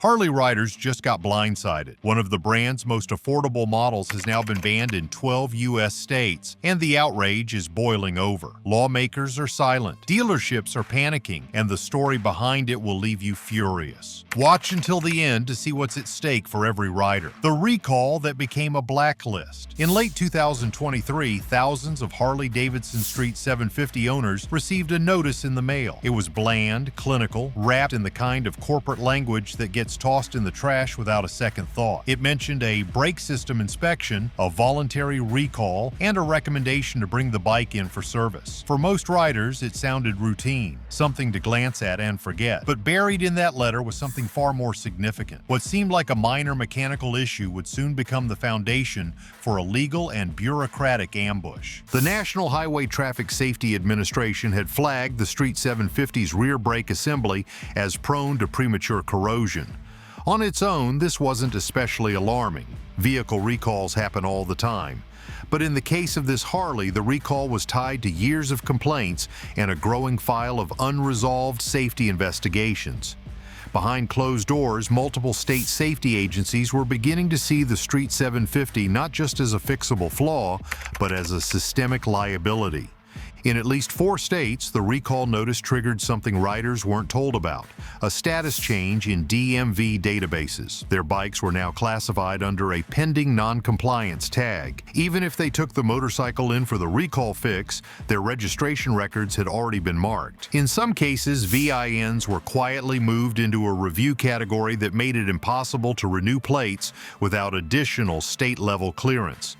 Harley riders just got blindsided. One of the brand's most affordable models has now been banned in 12 U.S. states, and the outrage is boiling over. Lawmakers are silent, dealerships are panicking, and the story behind it will leave you furious. Watch until the end to see what's at stake for every rider. The recall that became a blacklist. In late 2023, thousands of Harley-Davidson Street 750 owners received a notice in the mail. It was bland, clinical, wrapped in the kind of corporate language that gets tossed in the trash without a second thought. It mentioned a brake system inspection, a voluntary recall, and a recommendation to bring the bike in for service. For most riders, it sounded routine, something to glance at and forget. But buried in that letter was something far more significant. What seemed like a minor mechanical issue would soon become the foundation for a legal and bureaucratic ambush. The National Highway Traffic Safety Administration had flagged the Street 750's rear brake assembly as prone to premature corrosion. On its own, this wasn't especially alarming. Vehicle recalls happen all the time. But in the case of this Harley, the recall was tied to years of complaints and a growing file of unresolved safety investigations. Behind closed doors, multiple state safety agencies were beginning to see the Street 750 not just as a fixable flaw, but as a systemic liability. In at least 4 states, the recall notice triggered something riders weren't told about: a status change in DMV databases. Their bikes were now classified under a pending non-compliance tag. Even if they took the motorcycle in for the recall fix, their registration records had already been marked. In some cases, VINs were quietly moved into a review category that made it impossible to renew plates without additional state-level clearance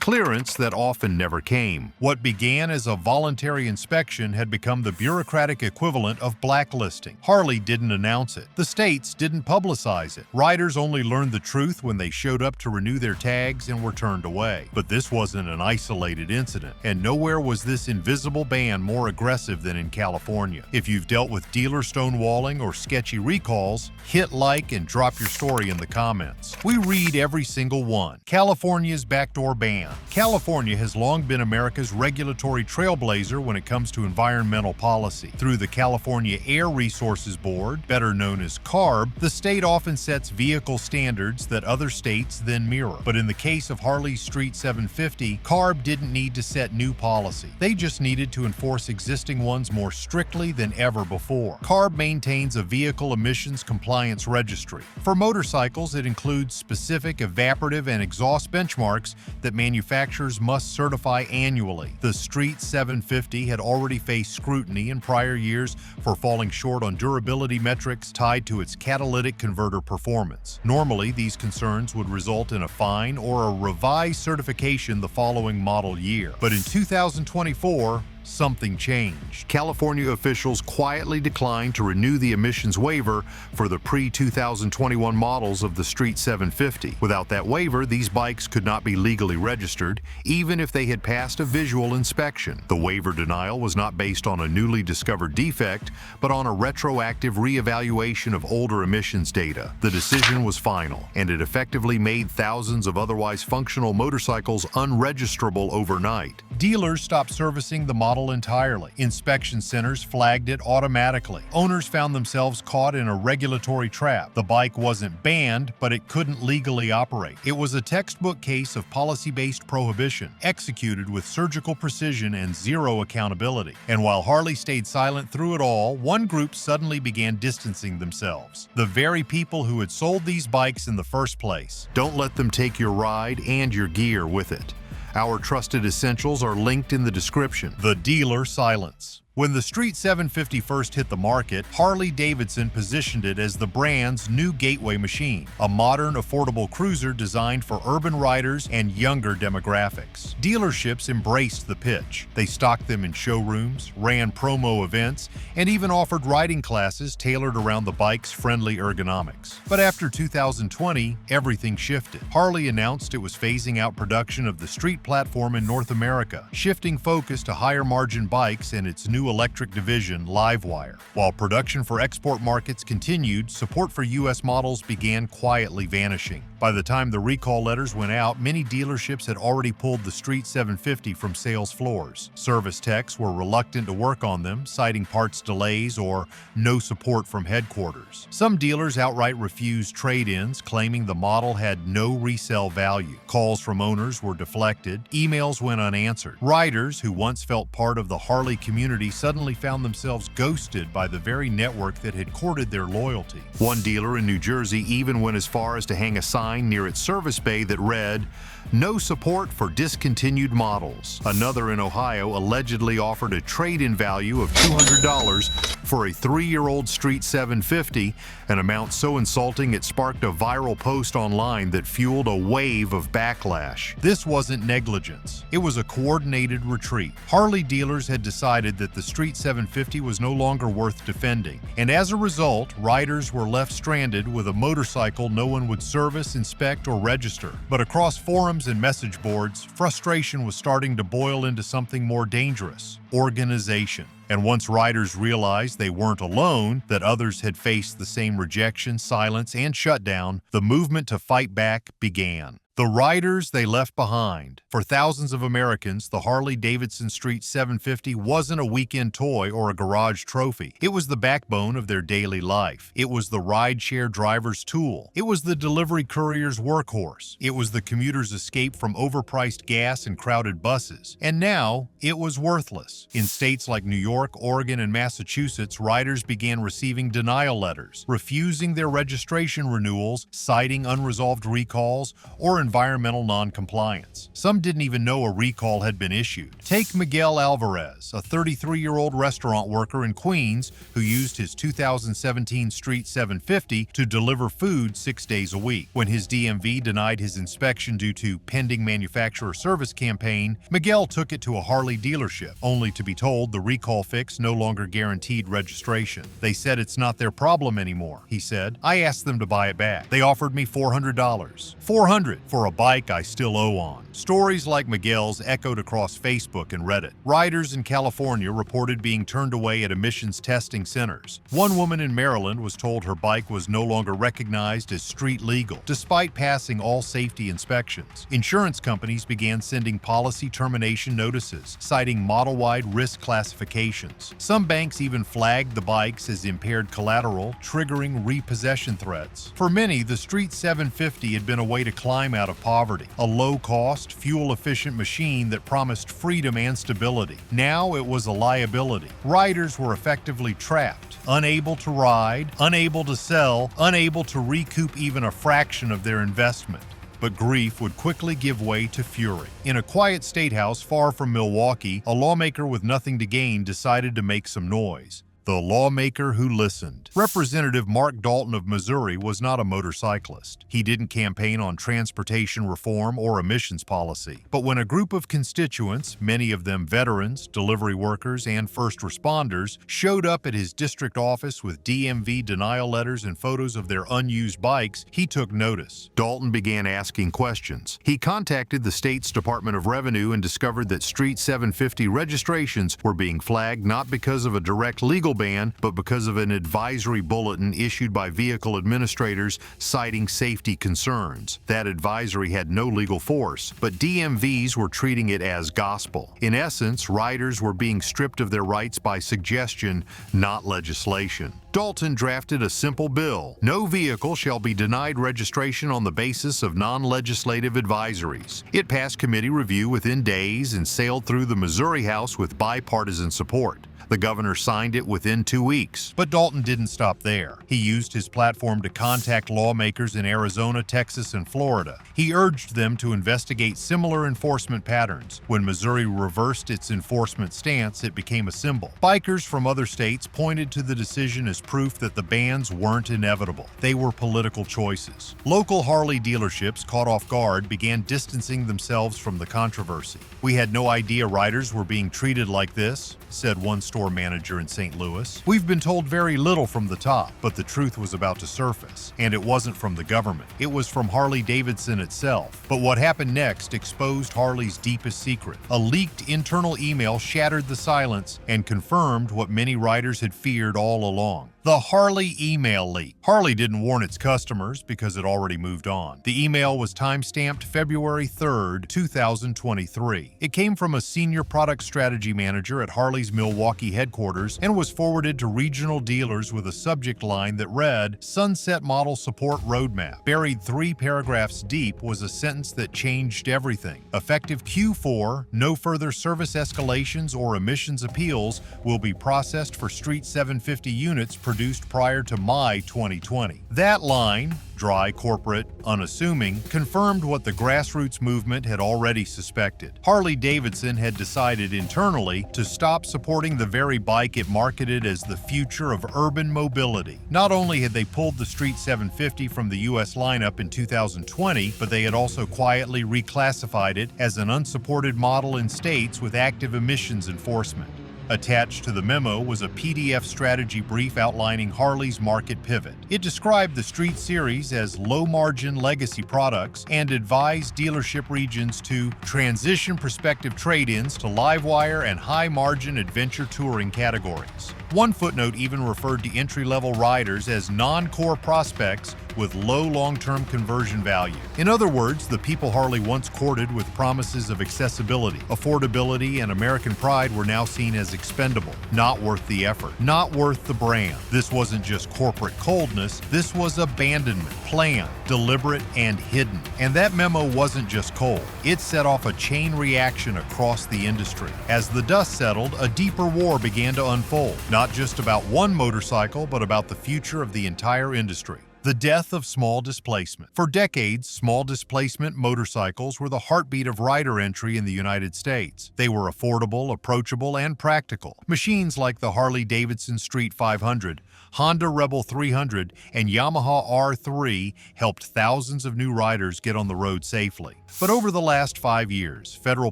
that often never came. What began as a voluntary inspection had become the bureaucratic equivalent of blacklisting. Harley didn't announce it. The states didn't publicize it. Riders only learned the truth when they showed up to renew their tags and were turned away. But this wasn't an isolated incident, and nowhere was this invisible ban more aggressive than in California. If you've dealt with dealer stonewalling or sketchy recalls, hit like and drop your story in the comments. We read every single one. California's Backdoor Ban. California has long been America's regulatory trailblazer when it comes to environmental policy. Through the California Air Resources Board, better known as CARB, the state often sets vehicle standards that other states then mirror. But in the case of Harley's Street 750, CARB didn't need to set new policy. They just needed to enforce existing ones more strictly than ever before. CARB maintains a vehicle emissions compliance registry. For motorcycles, it includes specific evaporative and exhaust benchmarks that manufacturers must certify annually. The Street 750 had already faced scrutiny in prior years for falling short on durability metrics tied to its catalytic converter performance. Normally, these concerns would result in a fine or a revised certification the following model year. But in 2024, something changed. California officials quietly declined to renew the emissions waiver for the pre-2021 models of the Street 750. Without that waiver, these bikes could not be legally registered, even if they had passed a visual inspection. The waiver denial was not based on a newly discovered defect, but on a retroactive reevaluation of older emissions data. The decision was final, and it effectively made thousands of otherwise functional motorcycles unregisterable overnight. Dealers stopped servicing the model entirely. Inspection centers flagged it automatically. Owners found themselves caught in a regulatory trap. The bike wasn't banned, but it couldn't legally operate. It was a textbook case of policy-based prohibition, executed with surgical precision and zero accountability. And while Harley stayed silent through it all, one group suddenly began distancing themselves. The very people who had sold these bikes in the first place. Don't let them take your ride and your gear with it. Our trusted essentials are linked in the description. The dealer silence. When the Street 750 first hit the market, Harley-Davidson positioned it as the brand's new gateway machine, a modern, affordable cruiser designed for urban riders and younger demographics. Dealerships embraced the pitch. They stocked them in showrooms, ran promo events, and even offered riding classes tailored around the bike's friendly ergonomics. But after 2020, everything shifted. Harley announced it was phasing out production of the Street platform in North America, shifting focus to higher-margin bikes and its new electric division, Livewire. While production for export markets continued, support for U.S. models began quietly vanishing. By the time the recall letters went out, many dealerships had already pulled the Street 750 from sales floors. Service techs were reluctant to work on them, citing parts delays or no support from headquarters. Some dealers outright refused trade-ins, claiming the model had no resale value. Calls from owners were deflected, emails went unanswered. Riders who once felt part of the Harley community suddenly found themselves ghosted by the very network that had courted their loyalty. One dealer in New Jersey even went as far as to hang a sign near its service bay that read, "No support for discontinued models." Another in Ohio allegedly offered a trade-in value of $200 for a 3-year-old Street 750, an amount so insulting it sparked a viral post online that fueled a wave of backlash. This wasn't negligence. It was a coordinated retreat. Harley dealers had decided that the Street 750 was no longer worth defending, and as a result, riders were left stranded with a motorcycle no one would service, inspect, or register. But across forums and message boards, frustration was starting to boil into something more dangerous: organization. And once riders realized they weren't alone, that others had faced the same rejection, silence, and shutdown, the movement to fight back began. The riders they left behind. For thousands of Americans, the Harley-Davidson Street 750 wasn't a weekend toy or a garage trophy. It was the backbone of their daily life. It was the rideshare driver's tool. It was the delivery courier's workhorse. It was the commuter's escape from overpriced gas and crowded buses. And now, it was worthless. In states like New York, Oregon, and Massachusetts, riders began receiving denial letters, refusing their registration renewals, citing unresolved recalls, or environmental non-compliance. Some didn't even know a recall had been issued. Take Miguel Alvarez, a 33-year-old restaurant worker in Queens who used his 2017 Street 750 to deliver food 6 days a week. When his DMV denied his inspection due to pending manufacturer service campaign, Miguel took it to a Harley dealership, only to be told the recall fix no longer guaranteed registration. "They said it's not their problem anymore," he said. "I asked them to buy it back. They offered me $400. $400 for a bike I still owe on." Stories like Miguel's echoed across Facebook and Reddit. Riders in California reported being turned away at emissions testing centers. One woman in Maryland was told her bike was no longer recognized as street legal, despite passing all safety inspections. Insurance companies began sending policy termination notices, citing model-wide risk classifications. Some banks even flagged the bikes as impaired collateral, triggering repossession threats. For many, the Street 750 had been a way to climb out of poverty, a low-cost, fuel-efficient machine that promised freedom and stability. Now it was a liability. Riders were effectively trapped, unable to ride, unable to sell, unable to recoup even a fraction of their investment. But grief would quickly give way to fury. In a quiet statehouse far from Milwaukee, a lawmaker with nothing to gain decided to make some noise. The Lawmaker Who Listened. Representative Mark Dalton of Missouri was not a motorcyclist. He didn't campaign on transportation reform or emissions policy. But when a group of constituents, many of them veterans, delivery workers, and first responders, showed up at his district office with DMV denial letters and photos of their unused bikes, he took notice. Dalton began asking questions. He contacted the state's Department of Revenue and discovered that Street 750 registrations were being flagged not because of a direct legal ban, but because of an advisory bulletin issued by vehicle administrators citing safety concerns. That advisory had no legal force, but DMVs were treating it as gospel. In essence, riders were being stripped of their rights by suggestion, not legislation. Dalton drafted a simple bill. No vehicle shall be denied registration on the basis of non-legislative advisories. It passed committee review within days and sailed through the Missouri House with bipartisan support. The governor signed it within 2 weeks. But Dalton didn't stop there. He used his platform to contact lawmakers in Arizona, Texas, and Florida. He urged them to investigate similar enforcement patterns. When Missouri reversed its enforcement stance, it became a symbol. Bikers from other states pointed to the decision as proof that the bans weren't inevitable. They were political choices. Local Harley dealerships, caught off guard, began distancing themselves from the controversy. "We had no idea riders were being treated like this," said one store store manager in St. Louis. "We've been told very little from the top, but the truth was about to surface. And it wasn't from the government. It was from Harley-Davidson itself." But what happened next exposed Harley's deepest secret. A leaked internal email shattered the silence and confirmed what many riders had feared all along. The Harley email leak. Harley didn't warn its customers because it already moved on. The email was timestamped February 3rd, 2023. It came from a senior product strategy manager at Harley's Milwaukee headquarters and was forwarded to regional dealers with a subject line that read, "Sunset Model Support Roadmap." Buried 3 paragraphs deep was a sentence that changed everything. Effective Q4, no further service escalations or emissions appeals will be processed for Street 750 units produced prior to May 2020. That line, dry, corporate, unassuming, confirmed what the grassroots movement had already suspected. Harley-Davidson had decided internally to stop supporting the very bike it marketed as the future of urban mobility. Not only had they pulled the Street 750 from the US lineup in 2020, but they had also quietly reclassified it as an unsupported model in states with active emissions enforcement. Attached to the memo was a PDF strategy brief outlining Harley's market pivot. It described the Street Series as low-margin legacy products and advised dealership regions to transition prospective trade-ins to live-wire and high-margin adventure touring categories. One footnote even referred to entry-level riders as non-core prospects with low long-term conversion value. In other words, the people Harley once courted with promises of accessibility, affordability, and American pride were now seen as expendable, not worth the effort, not worth the brand. This wasn't just corporate coldness, this was abandonment, planned, deliberate, and hidden. And that memo wasn't just cold. It set off a chain reaction across the industry. As the dust settled, a deeper war began to unfold, not just about one motorcycle, but about the future of the entire industry. The death of small displacement. For decades, small displacement motorcycles were the heartbeat of rider entry in the United States. They were affordable, approachable, and practical. Machines like the Harley-Davidson Street 500, Honda Rebel 300, and Yamaha R3 helped thousands of new riders get on the road safely. But over the last 5 years, federal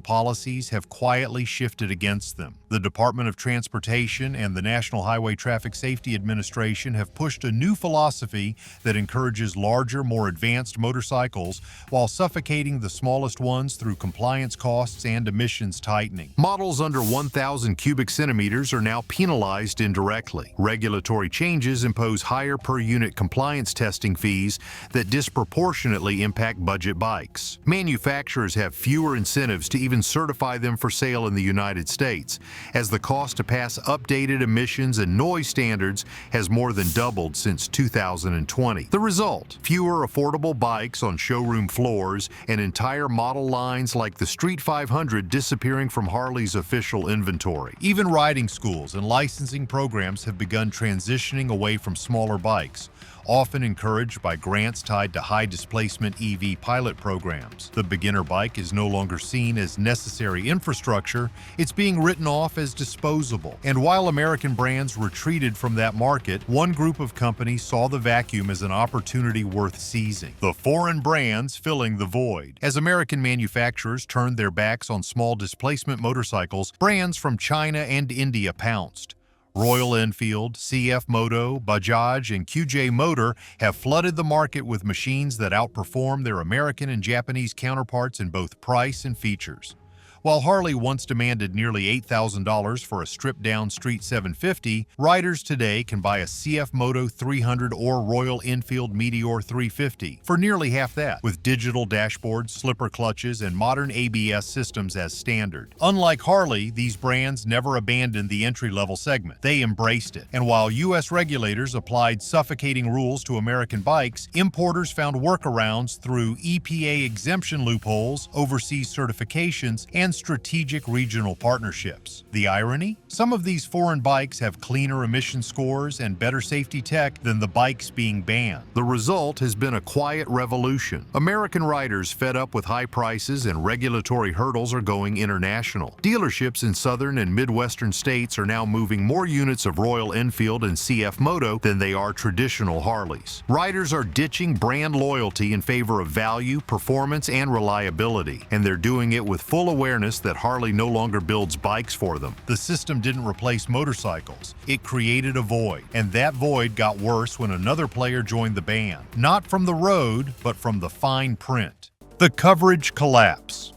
policies have quietly shifted against them. The Department of Transportation and the National Highway Traffic Safety Administration have pushed a new philosophy that encourages larger, more advanced motorcycles while suffocating the smallest ones through compliance costs and emissions tightening. Models under 1,000 cubic centimeters are now penalized indirectly. Regulatory changes impose higher per-unit compliance testing fees that disproportionately impact budget bikes. Manufacturers have fewer incentives to even certify them for sale in the United States, as the cost to pass updated emissions and noise standards has more than doubled since 2020. The result: fewer affordable bikes on showroom floors and entire model lines like the Street 500 disappearing from Harley's official inventory. Even riding schools and licensing programs have begun transitioning away from smaller bikes, often encouraged by grants tied to high-displacement EV pilot programs. The beginner bike is no longer seen as necessary infrastructure, it's being written off as disposable. And while American brands retreated from that market, one group of companies saw the vacuum as an opportunity worth seizing. The foreign brands filling the void. As American manufacturers turned their backs on small displacement motorcycles, brands from China and India pounced. Royal Enfield, CF Moto, Bajaj, and QJ Motor have flooded the market with machines that outperform their American and Japanese counterparts in both price and features. While Harley once demanded nearly $8,000 for a stripped-down Street 750, riders today can buy a CF Moto 300 or Royal Enfield Meteor 350 for nearly half that, with digital dashboards, slipper clutches, and modern ABS systems as standard. Unlike Harley, these brands never abandoned the entry-level segment. They embraced it. And while U.S. regulators applied suffocating rules to American bikes, importers found workarounds through EPA exemption loopholes, overseas certifications, and strategic regional partnerships. The irony? Some of these foreign bikes have cleaner emission scores and better safety tech than the bikes being banned. The result has been a quiet revolution. American riders fed up with high prices and regulatory hurdles are going international. Dealerships in southern and midwestern states are now moving more units of Royal Enfield and CF Moto than they are traditional Harleys. Riders are ditching brand loyalty in favor of value, performance, and reliability, and they're doing it with full awareness awareness that Harley no longer builds bikes for them. The system didn't replace motorcycles. It created a void, and that void got worse when another player joined the ban. Not from the road, but from the fine print. The coverage collapse.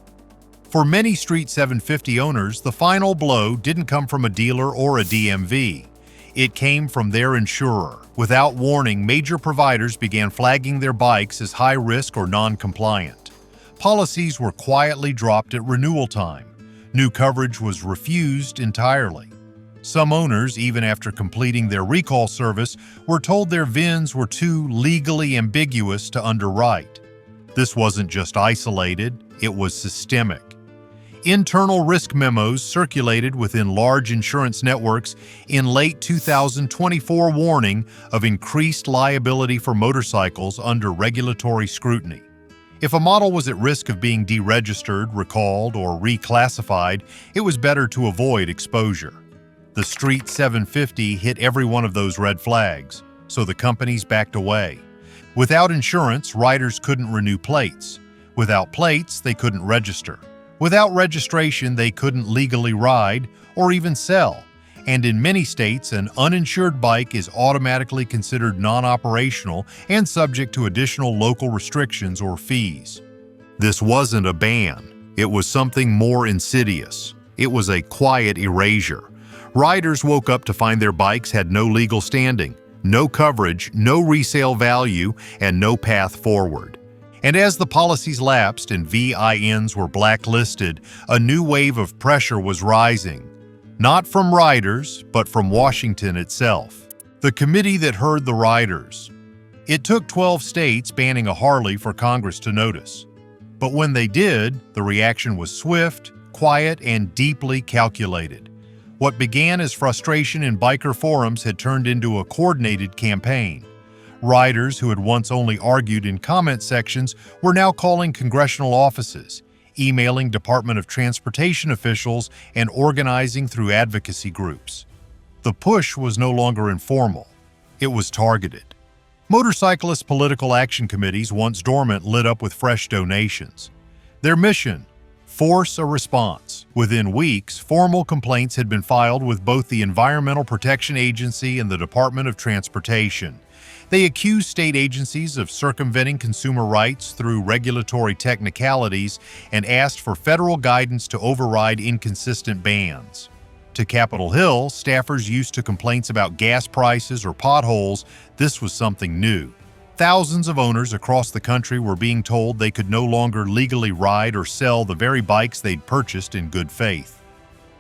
For many Street 750 owners, the final blow didn't come from a dealer or a DMV. It came from their insurer. Without warning, major providers began flagging their bikes as high risk or non-compliant. Policies were quietly dropped at renewal time. New coverage was refused entirely. Some owners, even after completing their recall service, were told their VINs were too legally ambiguous to underwrite. This wasn't just isolated, it was systemic. Internal risk memos circulated within large insurance networks in late 2024 warning of increased liability for motorcycles under regulatory scrutiny. If a model was at risk of being deregistered, recalled, or reclassified, it was better to avoid exposure. The Street 750 hit every one of those red flags, so the companies backed away. Without insurance, riders couldn't renew plates. Without plates, they couldn't register. Without registration, they couldn't legally ride or even sell. And in many states, an uninsured bike is automatically considered non-operational and subject to additional local restrictions or fees. This wasn't a ban. It was something more insidious. It was a quiet erasure. Riders woke up to find their bikes had no legal standing, no coverage, no resale value, and no path forward. And as the policies lapsed and VINs were blacklisted, a new wave of pressure was rising. Not from riders, but from Washington itself. The committee that heard the riders. It took 12 states banning a Harley for Congress to notice. But when they did, the reaction was swift, quiet, and deeply calculated. What began as frustration in biker forums had turned into a coordinated campaign. Riders who had once only argued in comment sections were now calling congressional offices, emailing Department of Transportation officials, and organizing through advocacy groups. The push was no longer informal. It was targeted. Motorcyclist political action committees, once dormant, lit up with fresh donations. Their mission: force a response. Within weeks, formal complaints had been filed with both the Environmental Protection Agency and the Department of Transportation. They accused state agencies of circumventing consumer rights through regulatory technicalities and asked for federal guidance to override inconsistent bans. To Capitol Hill, staffers used to complaints about gas prices or potholes. This was something new. Thousands of owners across the country were being told they could no longer legally ride or sell the very bikes they'd purchased in good faith.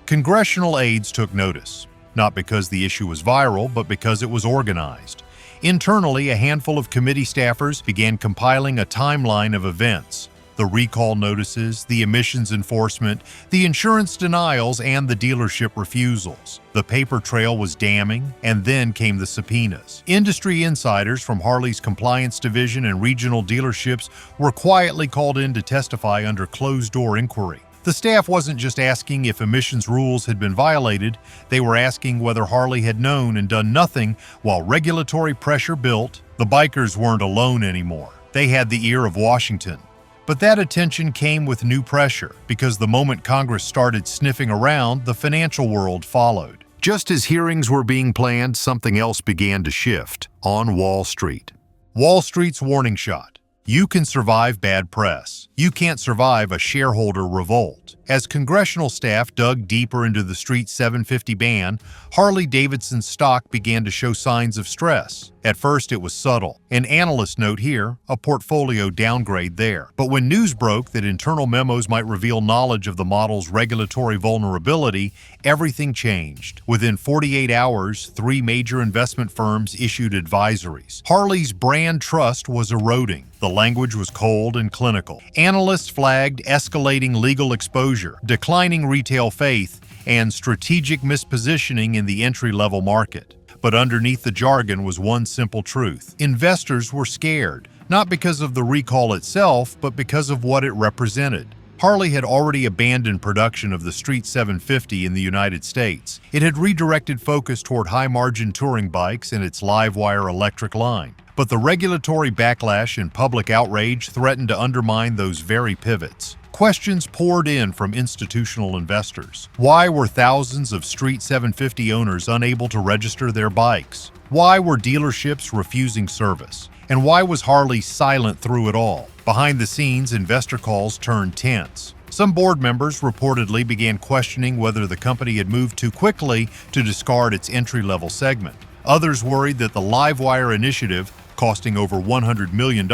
Congressional aides took notice, not because the issue was viral, but because it was organized. Internally, a handful of committee staffers began compiling a timeline of events: the recall notices, the emissions enforcement, the insurance denials, and the dealership refusals. The paper trail was damning, and then came the subpoenas. Industry insiders from Harley's compliance division and regional dealerships were quietly called in to testify under closed-door inquiry. The staff wasn't just asking if emissions rules had been violated, they were asking whether Harley had known and done nothing while regulatory pressure built. The bikers weren't alone anymore. They had the ear of Washington. But that attention came with new pressure, because the moment Congress started sniffing around, the financial world followed. Just as hearings were being planned, something else began to shift on Wall Street. Wall Street's warning shot. You can survive bad press. You can't survive a shareholder revolt. As congressional staff dug deeper into the Street 750 ban, Harley-Davidson's stock began to show signs of stress. At first, it was subtle. An analyst note here, a portfolio downgrade there. But when news broke that internal memos might reveal knowledge of the model's regulatory vulnerability, everything changed. Within 48 hours, 3 major investment firms issued advisories. Harley's brand trust was eroding. The language was cold and clinical. Analysts flagged escalating legal exposure, declining retail faith, and strategic mispositioning in the entry-level market. But underneath the jargon was one simple truth. Investors were scared, not because of the recall itself, but because of what it represented. Harley had already abandoned production of the Street 750 in the United States. It had redirected focus toward high-margin touring bikes and its live-wire electric line. But the regulatory backlash and public outrage threatened to undermine those very pivots. questions poured in from institutional investors. Why were thousands of Street 750 owners unable to register their bikes? Why were dealerships refusing service? And why was Harley silent through it all? Behind the scenes, investor calls turned tense. Some board members reportedly began questioning whether the company had moved too quickly to discard its entry-level segment. Others worried that the Livewire initiative, costing over $100 million,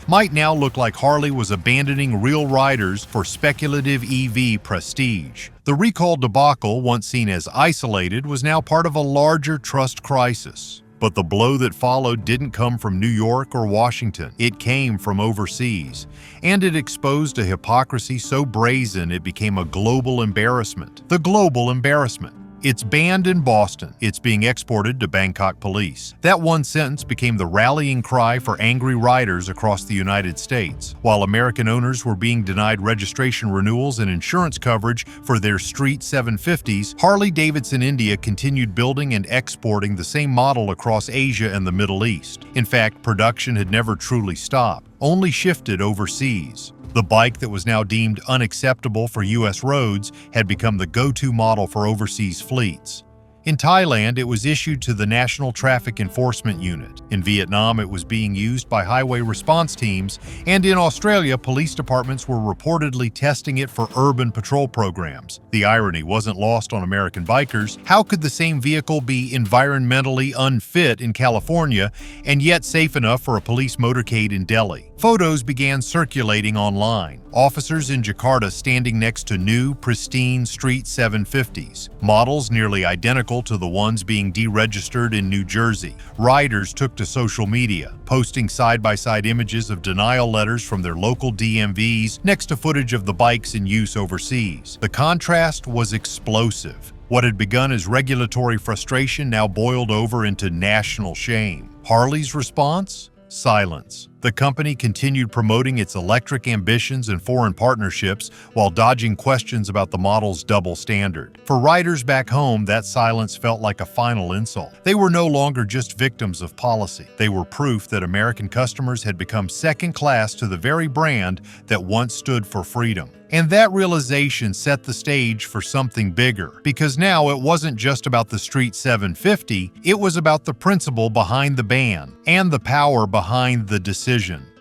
might now look like Harley was abandoning real riders for speculative EV prestige. The recall debacle, once seen as isolated, was now part of a larger trust crisis. But the blow that followed didn't come from New York or Washington. It came from overseas. And it exposed a hypocrisy so brazen it became a global embarrassment. The Global Embarrassment. It's banned in Boston. It's being exported to Bangkok police. That one sentence became the rallying cry for angry riders across the United States. While American owners were being denied registration renewals and insurance coverage for their Street 750s, Harley-Davidson India continued building and exporting the same model across Asia and the Middle East. In fact, production had never truly stopped, only shifted overseas. The bike that was now deemed unacceptable for U.S. roads had become the go-to model for overseas fleets. In Thailand, it was issued to the National Traffic Enforcement Unit. In Vietnam, it was being used by highway response teams, and in Australia, police departments were reportedly testing it for urban patrol programs. The irony wasn't lost on American bikers. How could the same vehicle be environmentally unfit in California and yet safe enough for a police motorcade in Delhi? Photos began circulating online. Officers in Jakarta standing next to new, pristine Street 750s, models nearly identical to the ones being deregistered in New Jersey. Riders took to social media, posting side-by-side images of denial letters from their local DMVs next to footage of the bikes in use overseas. The contrast was explosive. What had begun as regulatory frustration now boiled over into national shame. Harley's response? Silence. The company continued promoting its electric ambitions and foreign partnerships while dodging questions about the model's double standard. For riders back home, that silence felt like a final insult. They were no longer just victims of policy. They were proof that American customers had become second class to the very brand that once stood for freedom. And that realization set the stage for something bigger, because now it wasn't just about the Street 750, it was about the principle behind the ban and the power behind the decision.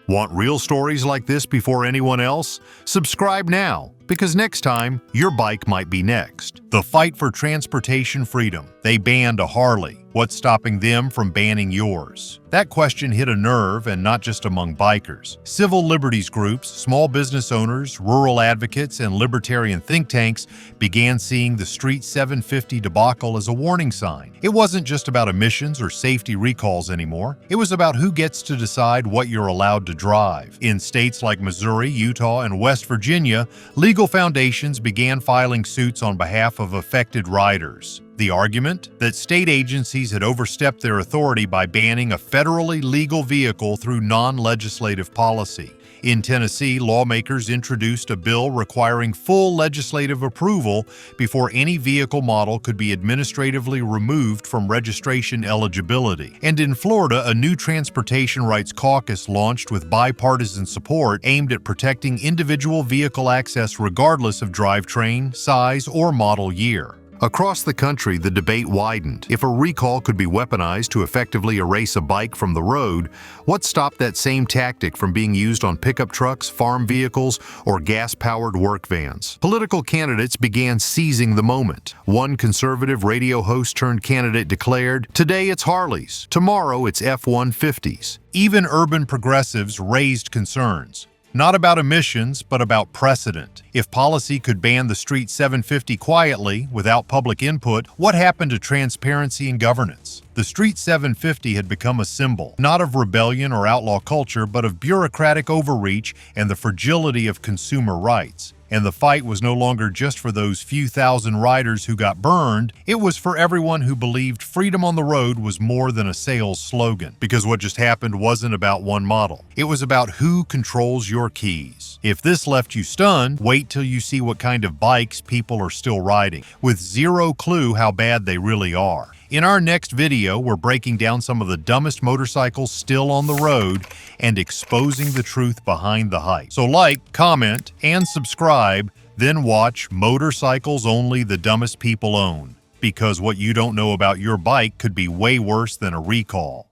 Want real stories like this before anyone else? Subscribe now, because next time, your bike might be next. The fight for transportation freedom. They banned a Harley. What's stopping them from banning yours? That question hit a nerve, and not just among bikers. Civil liberties groups, small business owners, rural advocates, and libertarian think tanks began seeing the Street 750 debacle as a warning sign. It wasn't just about emissions or safety recalls anymore. It was about who gets to decide what you're allowed to drive. In states like Missouri, Utah, and West Virginia, legal foundations began filing suits on behalf of affected riders. The argument? That state agencies had overstepped their authority by banning a federally legal vehicle through non-legislative policy. In Tennessee, lawmakers introduced a bill requiring full legislative approval before any vehicle model could be administratively removed from registration eligibility. And in Florida, a new transportation rights caucus launched with bipartisan support aimed at protecting individual vehicle access regardless of drivetrain, size, or model year. Across the country, the debate widened. If a recall could be weaponized to effectively erase a bike from the road, what stopped that same tactic from being used on pickup trucks, farm vehicles, or gas-powered work vans? Political candidates began seizing the moment. One conservative radio host turned candidate declared, "Today it's Harleys, tomorrow it's F-150s." Even urban progressives raised concerns. Not about emissions, but about precedent. If policy could ban the Street 750 quietly, without public input, what happened to transparency and governance? The Street 750 had become a symbol, not of rebellion or outlaw culture, but of bureaucratic overreach and the fragility of consumer rights. And the fight was no longer just for those few thousand riders who got burned, it was for everyone who believed freedom on the road was more than a sales slogan. Because what just happened wasn't about one model. It was about who controls your keys. If this left you stunned, wait till you see what kind of bikes people are still riding, with zero clue how bad they really are. In our next video, we're breaking down some of the dumbest motorcycles still on the road and exposing the truth behind the hype. So like, comment, and subscribe, then watch Motorcycles Only the Dumbest People Own, because what you don't know about your bike could be way worse than a recall.